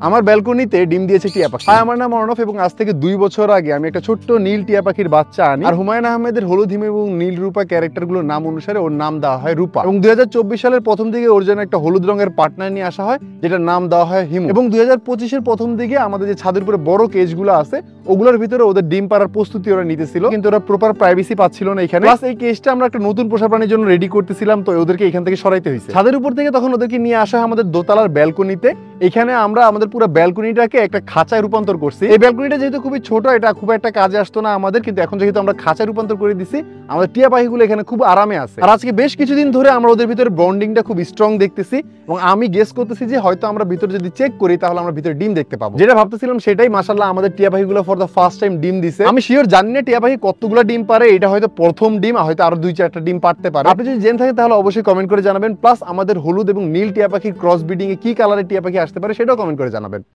আমার ব্যালকনিতে ডিম দিয়েছে টিয়া পাখি। হাই, আমার নাম অর্ণব এবং আজ থেকে 2 বছর আগে আমি একটা ছোট্ট নীল টিয়া পাখির বাচ্চা আনি। আর হুমায়ুন আহমেদের হলুদ হিম এবং নীল রূপা ক্যারেক্টারগুলোর নাম অনুসারে ওর নাম দেওয়া হয় রূপা। এবং 2024 সালের প্রথম দিকে ওর জন্য একটা হলুদ রঙের পার্টনার নিয়ে আসা হয়, যেটার নাম দেওয়া হয় হিমু। এবং 2025-এর প্রথম দিকে আমাদের যে ছাদের উপরে বড় কেজগুলো আছে ওগুলোর ভিতরে ওদের ডিম পাড়ার প্রস্তুতি ওরা নিতেছিল, কিন্তু ওরা প্রপার প্রাইভেসি পাচ্ছিল না এখানে। প্লাস এই কেজটা আমরা একটা নতুন পোষা প্রাণীর জন্য রেডি করতেছিলাম, তো ওদেরকে এখান থেকে সরাইতে হয়েছে। ছাদের উপর থেকে তখন ওদেরকে নিয়ে আসা হয় আমাদের দোতলার ব্যালকনিতে। এখানে আমরা আমাদের পুরো ব্যালকনিটাকে একটা খাঁচায় রূপান্তর করছি। এই ব্যালকনিটা যেহেতু খুবই ছোট, এটা খুব একটা কাজে আসতো না আমাদের, কিন্তু এখন যেহেতু আমরা খাঁচায় রূপান্তর করে দিছি, আমাদের টিয়া পাখিগুলো এখানে খুব আরামে আছে। আর আজকে বেশ কিছুদিন ধরে আমরা ওদের ভিতরে বন্ডিংটা খুব স্ট্রং দেখতেছি এবং আমি গেস করতেছি যে হয়তো আমরা ভিতরে যদি চেক করি তাহলে আমরা ভিতরে ডিম দেখতে পাবো। যেটা ভাবতেছিলাম সেটাই মাশাআল্লাহ আমাদের টিয়া পাখিগুলো ফর দা ফার্স্ট টাইম ডিম দিছে। আমি শিওর জানি না টিয়া পাখি কতগুলো ডিম পারে, এটা হয়তো প্রথম ডিম, হয়তো আরো 2-4টা ডিম পারতে পারে। আপনি যদি জেনে থাকেন তাহলে অবশ্যই কমেন্ট করে জানাবেন। প্লাস আমাদের হলুদ এবং নীল টিয়া পাখির ক্রস ব্রিডিং এ কি কালারের টিয়া পাখি আসতে পারে সেটাও কমেন্ট করে জানাবেন।